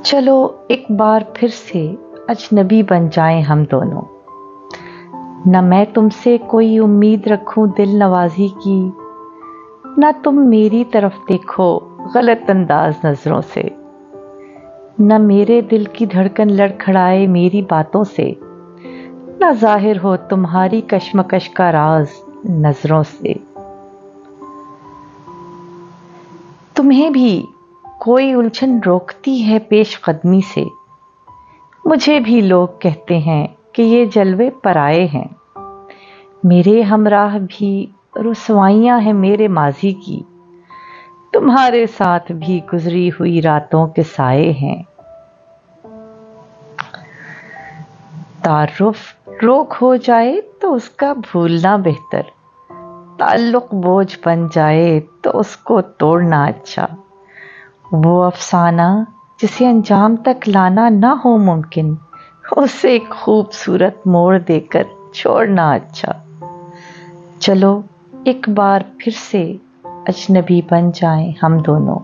चलो एक बार फिर से अजनबी बन जाएं हम दोनों। न मैं तुमसे कोई उम्मीद रखूं दिल नवाजी की, न तुम मेरी तरफ देखो गलत अंदाज नजरों से। न मेरे दिल की धड़कन लड़खड़ाए मेरी बातों से, न जाहिर हो तुम्हारी कश्मकश का राज नजरों से। तुम्हें भी कोई उलझन रोकती है पेश कदमी से, मुझे भी लोग कहते हैं कि ये जलवे पराए हैं। मेरे हमराह भी रुसवाइयां हैं मेरे माजी की, तुम्हारे साथ भी गुजरी हुई रातों के साए हैं। तारुफ रोक हो जाए तो उसका भूलना बेहतर, ताल्लुक बोझ बन जाए तो उसको तोड़ना अच्छा। वो अफसाना जिसे अंजाम तक लाना ना हो मुमकिन, उसे एक खूबसूरत मोड़ देकर छोड़ना अच्छा। चलो एक बार फिर से अजनबी बन जाएं हम दोनों।